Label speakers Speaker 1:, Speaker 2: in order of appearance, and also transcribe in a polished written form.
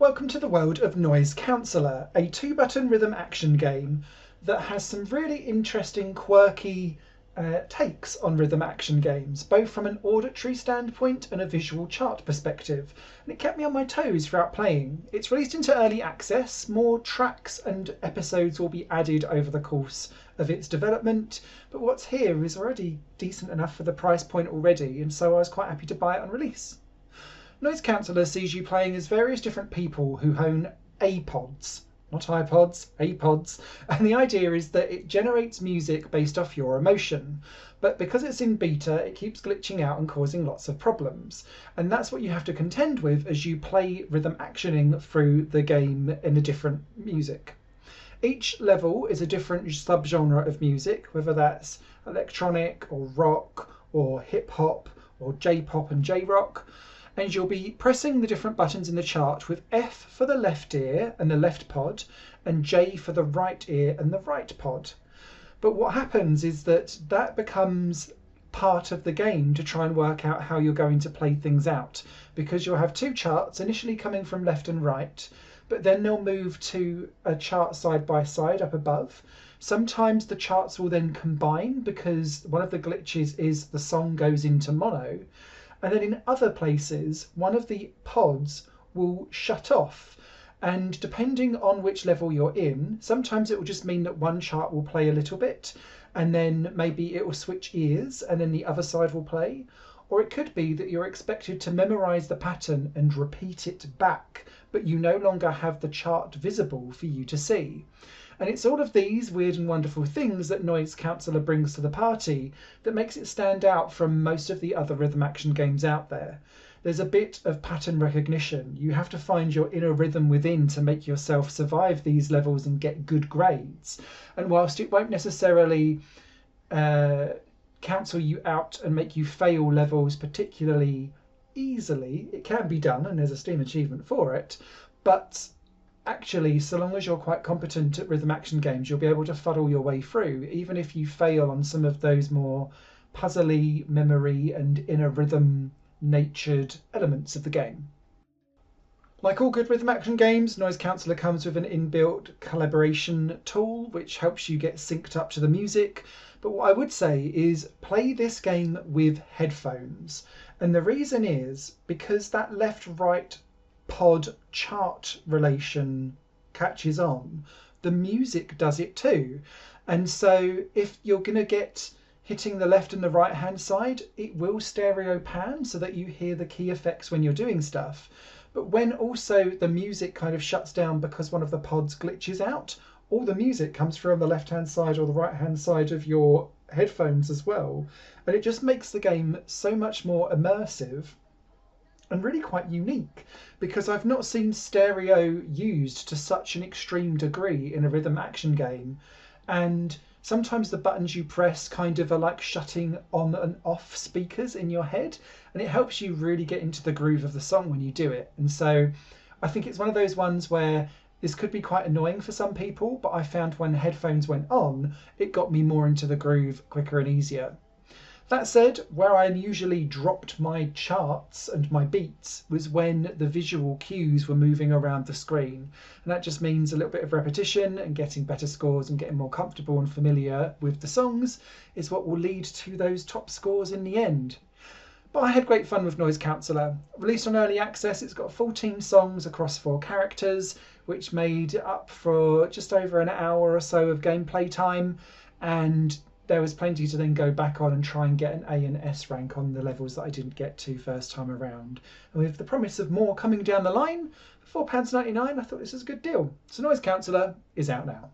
Speaker 1: Welcome to the world of Noise Counselor, a two-button rhythm action game that has some really interesting, quirky takes on rhythm action games, both from an auditory standpoint and a visual chart perspective. And it kept me on my toes throughout playing. It's released into early access. More tracks and episodes will be added over the course of its development, but what's here is already decent enough for the price point already, and so I was quite happy to buy it on release. Noise Counselor sees you playing as various different people who own APods, not iPods, APods, and the idea is that it generates music based off your emotion. But because it's in beta, it keeps glitching out and causing lots of problems. And that's what you have to contend with as you play rhythm actioning through the game in a different music. Each level is a different subgenre of music, whether that's electronic or rock or hip hop or J-pop and J-rock. And you'll be pressing the different buttons in the chart with F for the left ear and the left pod, and J for the right ear and the right pod. But what happens is that becomes part of the game to try and work out how you're going to play things out, because you'll have two charts initially coming from left and right, but then they'll move to a chart side by side up above. Sometimes the charts will then combine because one of the glitches is the song goes into mono. And then in other places, one of the pods will shut off. And depending on which level you're in, sometimes it will just mean that one chart will play a little bit, and then maybe it will switch ears, and then the other side will play. Or it could be that you're expected to memorize the pattern and repeat it back, but you no longer have the chart visible for you to see. And it's all of these weird and wonderful things that Noise Counselor brings to the party that makes it stand out from most of the other rhythm action games out there. There's a bit of pattern recognition. You have to find your inner rhythm within to make yourself survive these levels and get good grades. And whilst it won't necessarily cancel you out and make you fail levels particularly easily, it can be done and there's a Steam achievement for it, but actually, so long as you're quite competent at rhythm action games, you'll be able to fuddle your way through, even if you fail on some of those more puzzly, memory and inner rhythm natured elements of the game. Like all good rhythm action games, Noise Counselor comes with an inbuilt collaboration tool which helps you get synced up to the music. But what I would say is play this game with headphones. And the reason is because that left-right pod chart relation catches on, the music does it too. And so if you're going to get hitting the left and the right hand side, it will stereo pan so that you hear the key effects when you're doing stuff. But when also the music kind of shuts down because one of the pods glitches out, all the music comes through on the left hand side or the right hand side of your headphones as well. And it just makes the game so much more immersive and really quite unique, because I've not seen stereo used to such an extreme degree in a rhythm action game. And sometimes the buttons you press kind of are like shutting on and off speakers in your head, and it helps you really get into the groove of the song when you do it. And so I think it's one of those ones where this could be quite annoying for some people, but I found when headphones went on, it got me more into the groove quicker and easier. That said, where I usually dropped my charts and my beats was when the visual cues were moving around the screen. And that just means a little bit of repetition and getting better scores and getting more comfortable and familiar with the songs is what will lead to those top scores in the end. But I had great fun with Noise Counselor. Released on early access, it's got 14 songs across 4 characters, which made up for just over an hour or so of gameplay time. And there was plenty to then go back on and try and get an A and S rank on the levels that I didn't get to first time around. And with the promise of more coming down the line, for £4.99, I thought this was a good deal. So Noise Counselor is out now.